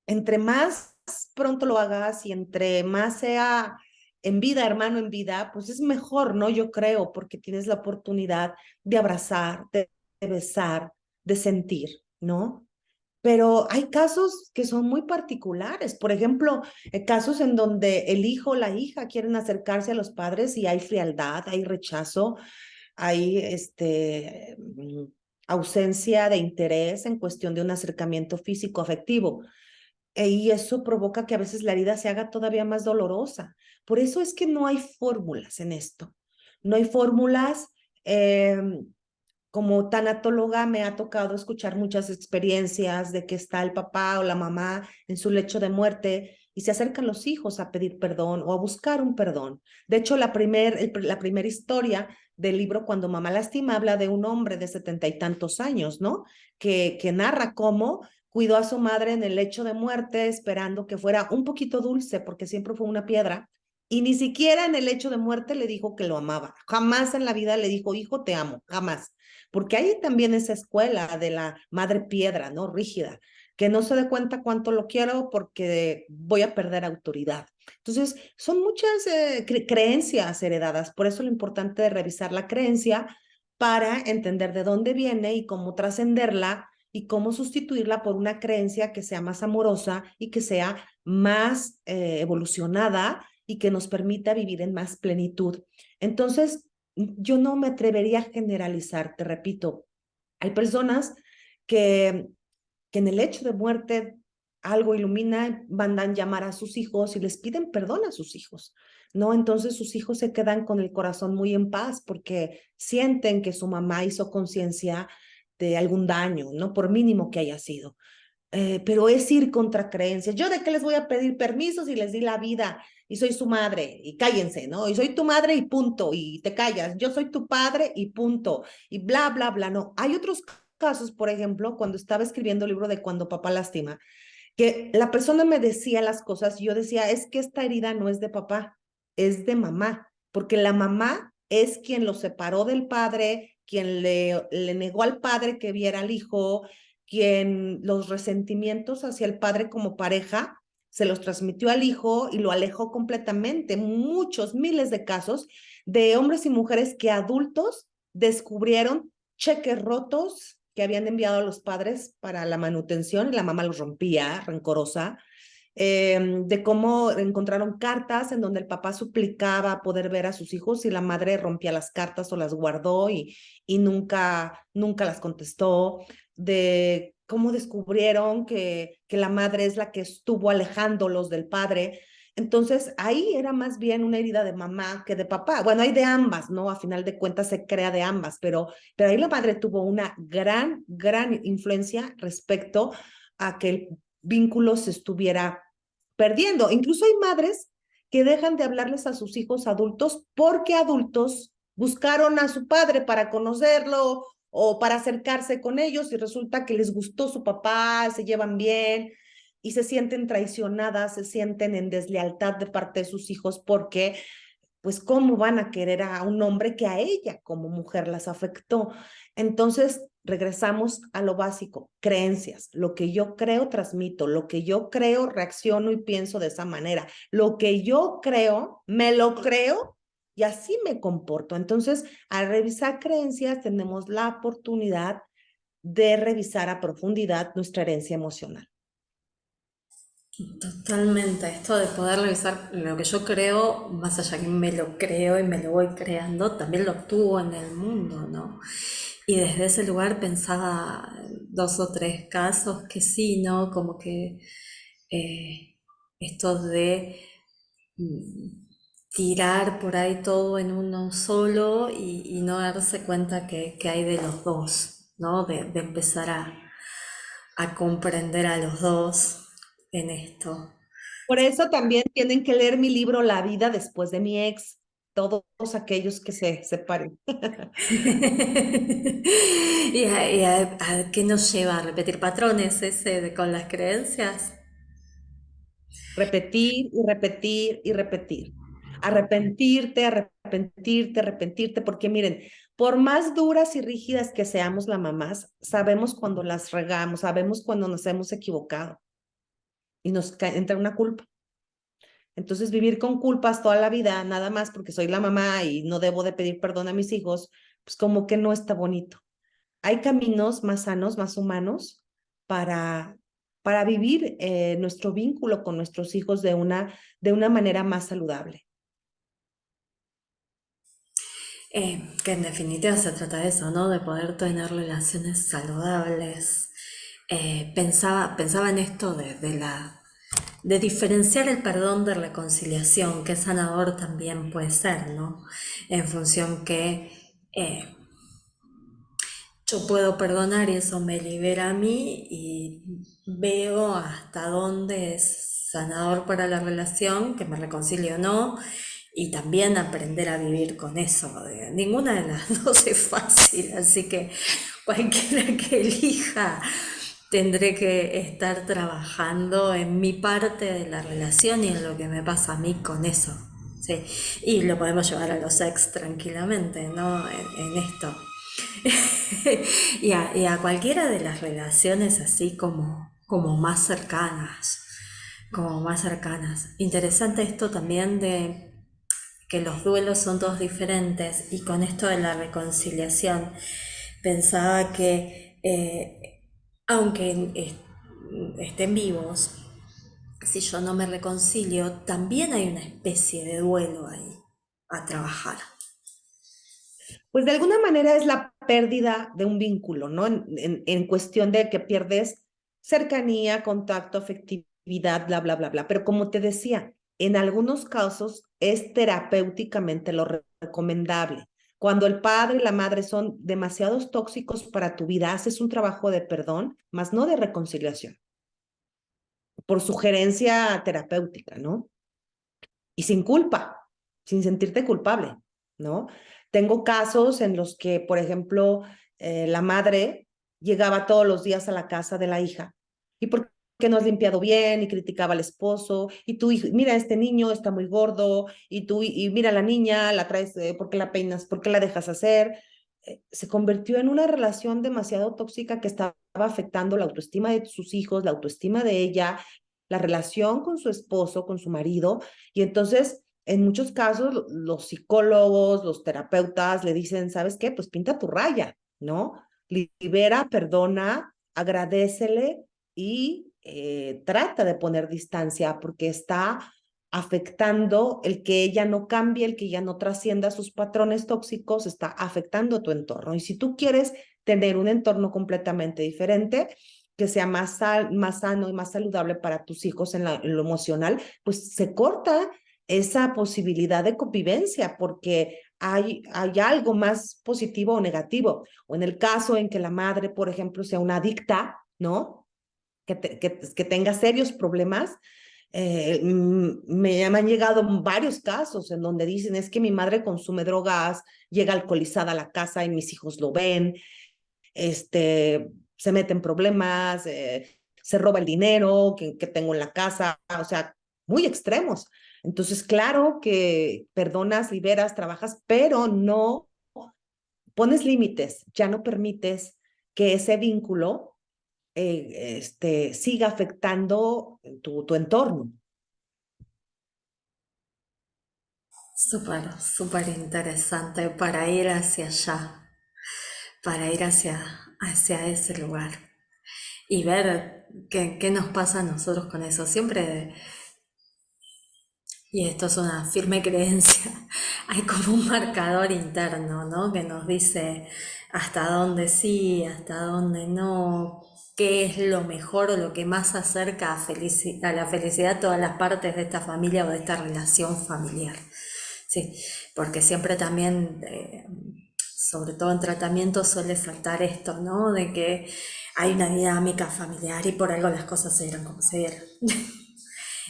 entre más pronto lo hagas y entre más sea en vida, hermano, en vida, pues es mejor, ¿no? Yo creo, porque tienes la oportunidad de abrazar, de besar, de sentir, ¿no? Pero hay casos que son muy particulares. Por ejemplo, casos en donde el hijo o la hija quieren acercarse a los padres y hay frialdad, hay rechazo, hay ausencia de interés en cuestión de un acercamiento físico afectivo. Y eso provoca que a veces la herida se haga todavía más dolorosa. Por eso es que no hay fórmulas en esto. No hay fórmulas. Eh, Como tanatóloga me ha tocado escuchar muchas experiencias de que está el papá o la mamá en su lecho de muerte y se acercan los hijos a pedir perdón o a buscar un perdón. De hecho, la primera historia del libro Cuando mamá lastima habla de un hombre de 70 y tantos años, ¿no? Que narra cómo cuidó a su madre en el lecho de muerte esperando que fuera un poquito dulce porque siempre fue una piedra y ni siquiera en el lecho de muerte le dijo que lo amaba. Jamás en la vida le dijo, hijo, te amo, jamás. Porque hay también esa escuela de la madre piedra, ¿no? Rígida, que no se dé cuenta cuánto lo quiero porque voy a perder autoridad. Entonces, son muchas creencias heredadas, por eso lo importante de revisar la creencia para entender de dónde viene y cómo trascenderla y cómo sustituirla por una creencia que sea más amorosa y que sea más evolucionada y que nos permita vivir en más plenitud. Entonces, yo no me atrevería a generalizar, te repito, hay personas que, que en el hecho de muerte algo ilumina, mandan llamar a sus hijos y les piden perdón a sus hijos, ¿no? Entonces sus hijos se quedan con el corazón muy en paz porque sienten que su mamá hizo conciencia de algún daño, ¿no? Por mínimo que haya sido. Pero es ir contra creencias. ¿Yo de qué les voy a pedir permiso si les di la vida y soy su madre? Y cállense, ¿no? Y soy tu madre y punto, y te callas. Yo soy tu padre y punto, y bla, bla, bla. No, hay otros casos, por ejemplo, cuando estaba escribiendo el libro de Cuando papá lastima, que la persona me decía las cosas y yo decía, es que esta herida no es de papá, es de mamá, porque la mamá es quien lo separó del padre, quien le negó al padre que viera al hijo, quien los resentimientos hacia el padre como pareja se los transmitió al hijo y lo alejó completamente. Muchos, miles de casos de hombres y mujeres que adultos descubrieron cheques rotos que habían enviado a los padres para la manutención y la mamá los rompía, rencorosa, de cómo encontraron cartas en donde el papá suplicaba poder ver a sus hijos y la madre rompía las cartas o las guardó y nunca las contestó, de cómo descubrieron que la madre es la que estuvo alejándolos del padre. Entonces, ahí era más bien una herida de mamá que de papá. Bueno, hay de ambas, ¿no? A final de cuentas se crea de ambas, pero ahí la madre tuvo una gran influencia respecto a que el vínculo se estuviera perdiendo. Incluso hay madres que dejan de hablarles a sus hijos adultos porque adultos buscaron a su padre para conocerlo o para acercarse con ellos y resulta que les gustó su papá, se llevan bien y se sienten traicionadas, se sienten en deslealtad de parte de sus hijos porque pues cómo van a querer a un hombre que a ella como mujer las afectó. Entonces, regresamos a lo básico, creencias. Lo que yo creo, transmito. Lo que yo creo, reacciono y pienso de esa manera. Lo que yo creo, me lo creo y así me comporto. Entonces, al revisar creencias, tenemos la oportunidad de revisar a profundidad nuestra herencia emocional. Totalmente, esto de poder revisar lo que yo creo, más allá que me lo creo y me lo voy creando, también lo actúo en el mundo, ¿no? Y desde ese lugar pensaba dos o tres casos que sí, ¿no? Como que eh, esto de mm, tirar por ahí todo en uno solo y no darse cuenta que hay de los dos, ¿no? De empezar a comprender a los dos en esto. Por eso también tienen que leer mi libro La vida después de mi ex, todos aquellos que se separen. ¿A qué nos lleva a repetir patrones con las creencias? Repetir y repetir y repetir. Arrepentirte, arrepentirte, arrepentirte, porque miren, por más duras y rígidas que seamos las mamás, sabemos cuando las regamos, sabemos cuando nos hemos equivocado y nos entra una culpa. Entonces, vivir con culpas toda la vida, nada más porque soy la mamá y no debo de pedir perdón a mis hijos, pues como que no está bonito. Hay caminos más sanos, más humanos para, para vivir nuestro vínculo con nuestros hijos de una manera más saludable. Que en definitiva se trata de eso, ¿no? De poder tener relaciones saludables. Pensaba en esto de diferenciar el perdón de reconciliación, que sanador también puede ser, ¿no? En función que yo puedo perdonar y eso me libera a mí y veo hasta dónde es sanador para la relación, que me reconcilio o no, y también aprender a vivir con eso. Ninguna de las dos es fácil, así que cualquiera que elija tendré que estar trabajando en mi parte de la relación y en lo que me pasa a mí con eso. Sí. Y lo podemos llevar a los ex tranquilamente, ¿no? En esto. Y a cualquiera de las relaciones así como más cercanas, como más cercanas. Interesante esto también de que los duelos son todos diferentes y con esto de la reconciliación pensaba que aunque estén vivos, si yo no me reconcilio, también hay una especie de duelo ahí a trabajar. Pues de alguna manera es la pérdida de un vínculo, ¿no? En cuestión de que pierdes cercanía, contacto, afectividad, bla, bla, bla, bla. Pero como te decía, en algunos casos es terapéuticamente lo recomendable. Cuando el padre y la madre son demasiados tóxicos para tu vida, haces un trabajo de perdón, más no de reconciliación, por sugerencia terapéutica, ¿no? Y sin culpa, sin sentirte culpable, ¿no? Tengo casos en los que, por ejemplo, la madre llegaba todos los días a la casa de la hija y por qué no has limpiado bien y criticaba al esposo y tu hijo, mira, este niño está muy gordo y mira la niña, la traes, ¿por qué la peinas? ¿Por qué la dejas hacer? Se convirtió en una relación demasiado tóxica que estaba afectando la autoestima de sus hijos, la autoestima de ella, la relación con su esposo, con su marido, y entonces, en muchos casos, los psicólogos, los terapeutas le dicen, ¿sabes qué? Pues pinta tu raya, ¿no? Libera, perdona, agradécele y trata de poner distancia porque está afectando el que ella no cambie, el que ella no trascienda sus patrones tóxicos, está afectando tu entorno. Y si tú quieres tener un entorno completamente diferente, que sea más sano y más saludable para tus hijos en lo emocional, pues se corta esa posibilidad de convivencia porque hay algo más positivo o negativo. O en el caso en que la madre, por ejemplo, sea una adicta, ¿no? Que tenga serios problemas. Me han llegado varios casos en donde dicen es que mi madre consume drogas, llega alcoholizada a la casa y mis hijos lo ven, se mete en problemas, se roba el dinero que tengo en la casa, o sea, muy extremos. Entonces, claro que perdonas, liberas, trabajas, pero no pones límites, ya no permites que ese vínculo siga afectando tu entorno. Súper, súper interesante para ir hacia allá, para ir hacia ese lugar y ver qué nos pasa a nosotros con eso. Siempre, y esto es una firme creencia, hay como un marcador interno, ¿no? Que nos dice hasta dónde sí, hasta dónde no, qué es lo mejor o lo que más acerca a la felicidad de todas las partes de esta familia o de esta relación familiar. Sí, porque siempre también, sobre todo en tratamiento, suele saltar esto, ¿no? De que hay una dinámica familiar y por algo las cosas se dieron como se dieron.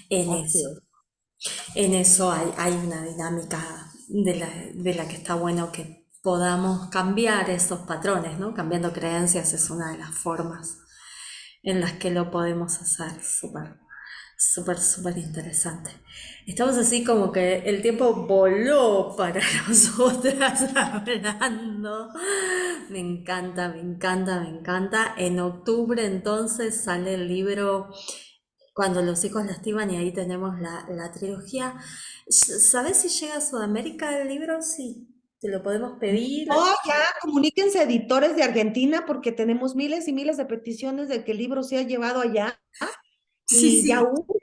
En Así eso. es. En eso hay una dinámica de la que está bueno que podamos cambiar esos patrones, ¿no? Cambiando creencias es una de las formas en las que lo podemos hacer. Súper, súper, súper interesante. Estamos así como que el tiempo voló para nosotras hablando. Me encanta, me encanta, me encanta. En octubre entonces sale el libro Cuando los hijos lastiman y ahí tenemos la trilogía. ¿Sabes si llega a Sudamérica el libro? Sí, te lo podemos pedir. Oh, ya, comuníquense editores de Argentina porque tenemos miles y miles de peticiones de que el libro sea llevado allá Sí, y ya sí. hubo.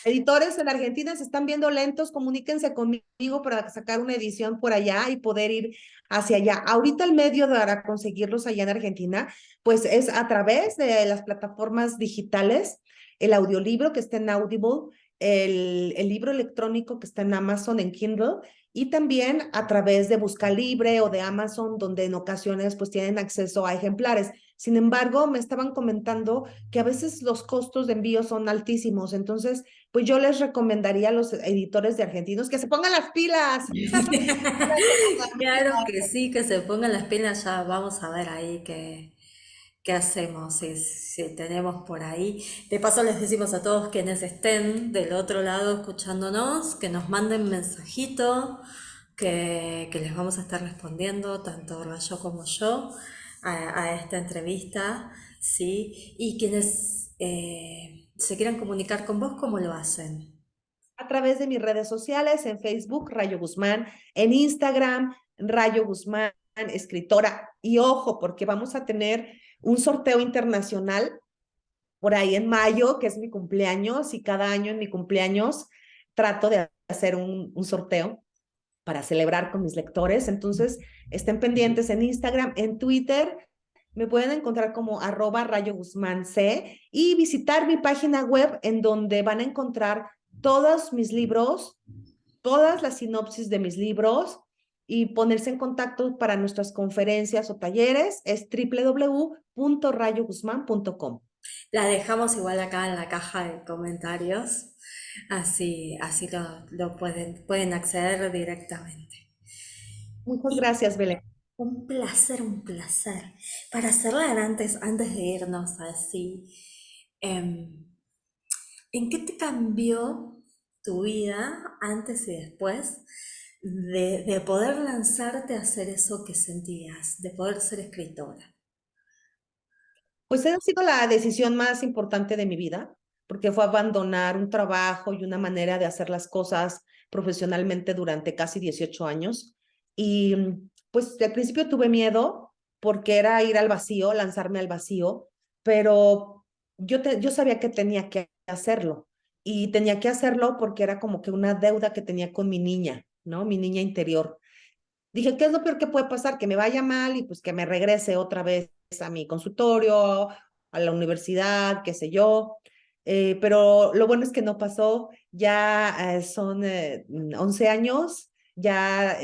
Editores en Argentina se están viendo lentos, comuníquense conmigo para sacar una edición por allá y poder ir hacia allá. Ahorita el medio para conseguirlos allá en Argentina, pues es a través de las plataformas digitales, el audiolibro que está en Audible, el libro electrónico que está en Amazon, en Kindle, y también a través de Busca Libre o de Amazon, donde en ocasiones pues tienen acceso a ejemplares. Sin embargo, me estaban comentando que a veces los costos de envío son altísimos, entonces pues yo les recomendaría a los editores de argentinos que se pongan las pilas. Claro que sí, que se pongan las pilas, ya vamos a ver ahí qué hacemos, si tenemos por ahí. De paso les decimos a todos quienes estén del otro lado escuchándonos, que nos manden mensajito, que les vamos a estar respondiendo, tanto Rayo como yo, a esta entrevista, ¿sí? Y quienes se quieran comunicar con vos, ¿cómo lo hacen? A través de mis redes sociales, en Facebook, Rayo Guzmán, en Instagram, Rayo Guzmán, escritora. Y ojo, porque vamos a tener un sorteo internacional por ahí en mayo, que es mi cumpleaños, y cada año en mi cumpleaños trato de hacer un sorteo para celebrar con mis lectores. Entonces, estén pendientes en Instagram, en Twitter. Me pueden encontrar como @Rayo Guzmán C y visitar mi página web en donde van a encontrar todos mis libros, todas las sinopsis de mis libros y ponerse en contacto para nuestras conferencias o talleres es www.rayoguzman.com. La dejamos igual acá en la caja de comentarios, así lo pueden acceder directamente. Muchas Y gracias, Belén. un placer, un placer. Para cerrar antes de irnos así, em, ¿en qué te cambió tu vida antes y después de poder lanzarte a hacer eso que sentías, de poder ser escritora? Pues ha sido la decisión más importante de mi vida, porque fue abandonar un trabajo y una manera de hacer las cosas profesionalmente durante casi 18 años. Y pues al principio tuve miedo, porque era ir al vacío, lanzarme al vacío, pero yo sabía que tenía que hacerlo y tenía que hacerlo porque era como que una deuda que tenía con mi niña, ¿no? Mi niña interior. Dije, ¿qué es lo peor que puede pasar? Que me vaya mal y pues que me regrese otra vez a mi consultorio, a la universidad, qué sé yo. Pero lo bueno es que no pasó, ya son 11 años, ya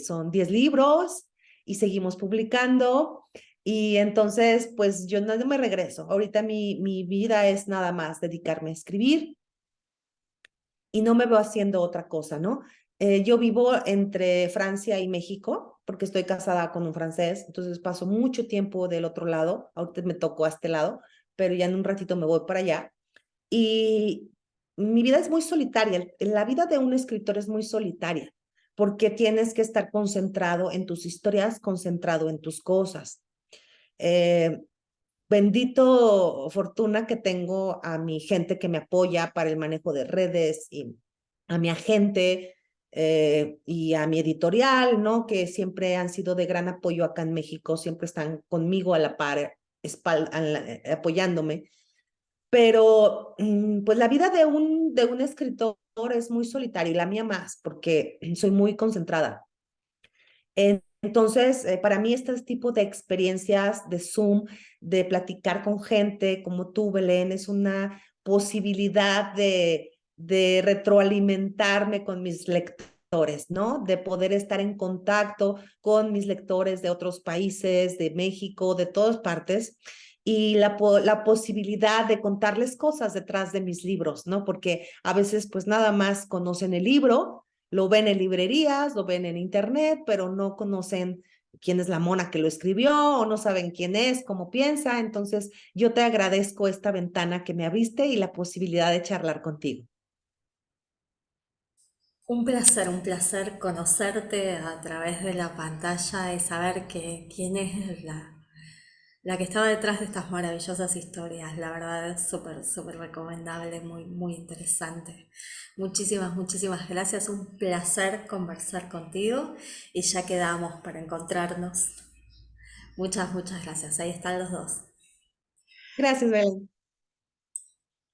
son 10 libros y seguimos publicando. Y entonces, pues yo no me regreso. Ahorita mi vida es nada más dedicarme a escribir y no me veo haciendo otra cosa, ¿no? Yo vivo entre Francia y México porque estoy casada con un francés, entonces paso mucho tiempo del otro lado, ahorita me tocó a este lado, pero ya en un ratito me voy para allá. Y mi vida es muy solitaria, la vida de un escritor es muy solitaria porque tienes que estar concentrado en tus historias, concentrado en tus cosas. Eh, Bendito fortuna que tengo a mi gente que me apoya para el manejo de redes y a mi agente y a mi editorial, ¿no? Que siempre han sido de gran apoyo acá en México, siempre están conmigo a la par, apoyándome. Pero pues la vida de un escritor es muy solitaria y la mía más, porque soy muy concentrada. Entonces, para mí este tipo de experiencias de Zoom, de platicar con gente como tú, Belén, es una posibilidad de retroalimentarme con mis lectores, ¿no? De poder estar en contacto con mis lectores de otros países, de México, de todas partes, y la posibilidad de contarles cosas detrás de mis libros, ¿no? Porque a veces pues nada más conocen el libro, lo ven en librerías, lo ven en internet, pero no conocen quién es la mona que lo escribió o no saben quién es, cómo piensa. Entonces, yo te agradezco esta ventana que me abriste y la posibilidad de charlar contigo. Un placer conocerte a través de la pantalla y saber que quién es la que estaba detrás de estas maravillosas historias. La verdad es súper, súper recomendable, muy, muy interesante. Muchísimas, muchísimas gracias. Un placer conversar contigo y ya quedamos para encontrarnos. Muchas, muchas gracias. Ahí están los dos. Gracias, Belén.